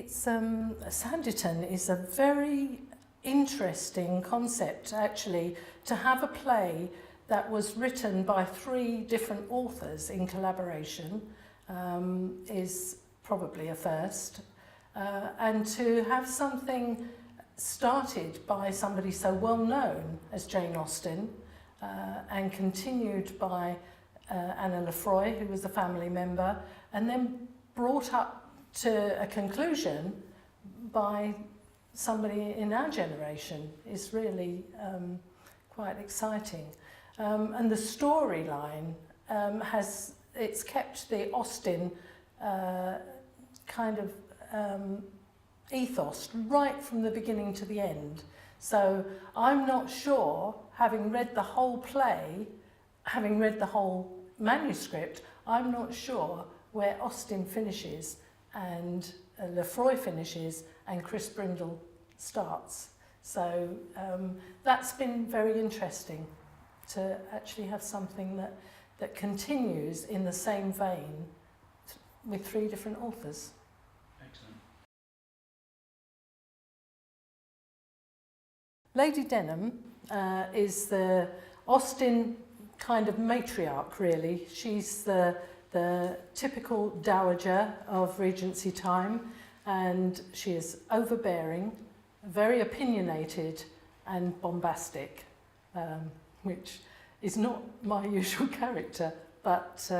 Sanditon is a very interesting concept, actually, to have a play that was written by 3 different authors in collaboration is probably a first. And to have something started by somebody so well known as Jane Austen and continued by Anna Lefroy, who was a family member, and then brought up to a conclusion by somebody in our generation is really quite exciting. And the storyline it's kept the Austen kind of ethos right from the beginning to the end. So I'm not sure, having read the whole play, having read the whole manuscript, I'm not sure where Austen finishes and Lefroy finishes and Chris Brindle starts. So that's been very interesting to actually have something that continues in the same vein with 3 different authors. Excellent. Lady Denham is the Austen kind of matriarch, really. She's the typical dowager of Regency time, and she is overbearing, very opinionated and bombastic, which is not my usual character, but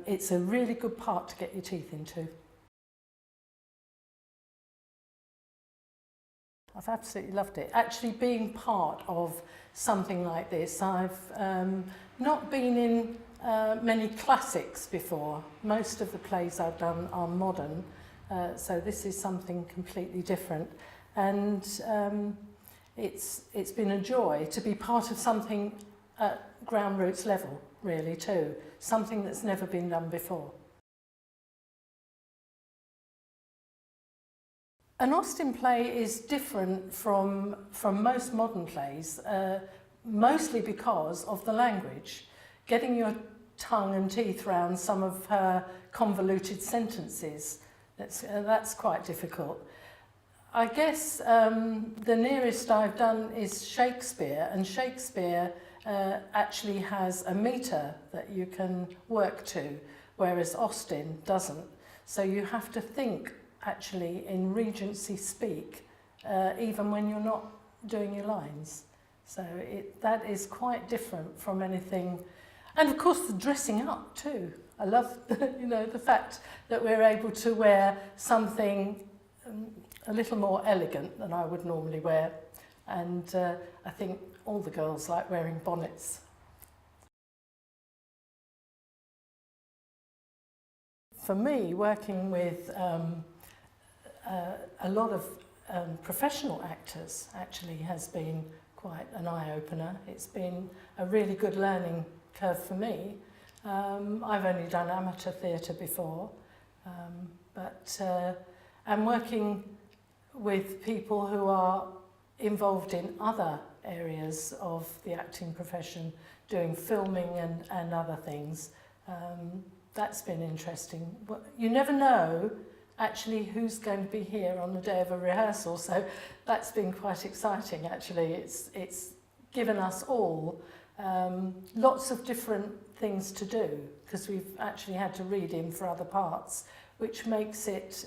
it's a really good part to get your teeth into. I've absolutely loved it. Actually being part of something like this, I've not been in many classics before. Most of the plays I've done are modern, so this is something completely different. And it's been a joy to be part of something at ground roots level, really, too. Something that's never been done before. An Austen play is different from most modern plays, mostly because of the language. Getting your tongue and teeth around some of her convoluted sentences, that's quite difficult. I guess the nearest I've done is Shakespeare, and Shakespeare actually has a metre that you can work to, whereas Austen doesn't. So you have to think actually in Regency speak, even when you're not doing your lines. So that is quite different from anything. And of course the dressing up too. I love the fact that we're able to wear something a little more elegant than I would normally wear. And I think all the girls like wearing bonnets. For me, working with a lot of professional actors actually has been quite an eye-opener. It's been a really good learning curve for me. I've only done amateur theatre before, but I'm working with people who are involved in other areas of the acting profession, doing filming and other things. That's been interesting. You never know actually who's going to be here on the day of a rehearsal, so that's been quite exciting actually. It's given us all lots of different things to do, because we've actually had to read in for other parts, which makes it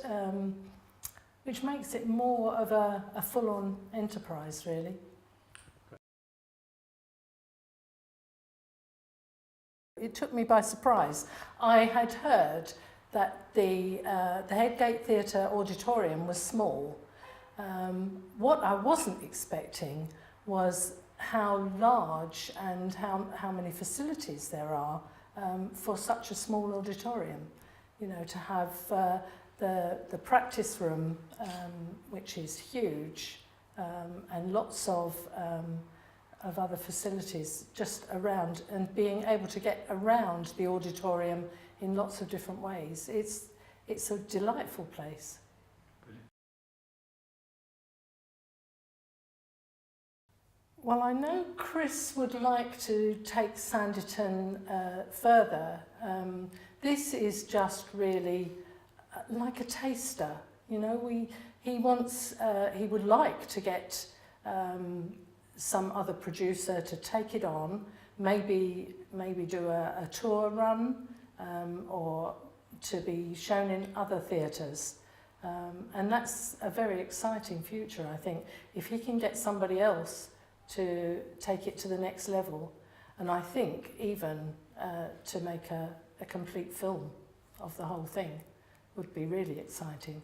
more of a full-on enterprise, really. It took me by surprise. I had heard that the Headgate Theatre auditorium was small. What I wasn't expecting was how large and how many facilities there are for such a small auditorium. You know, to have the practice room, which is huge, and lots of other facilities just around, and being able to get around the auditorium in lots of different ways. It's a delightful place. Brilliant. Well, I know Chris would like to take Sanditon further. This is just really like a taster. You know, he would like to get some other producer to take it on, maybe do a tour run, or to be shown in other theatres. And that's a very exciting future, I think, if he can get somebody else to take it to the next level, and I think even to make a complete film of the whole thing would be really exciting.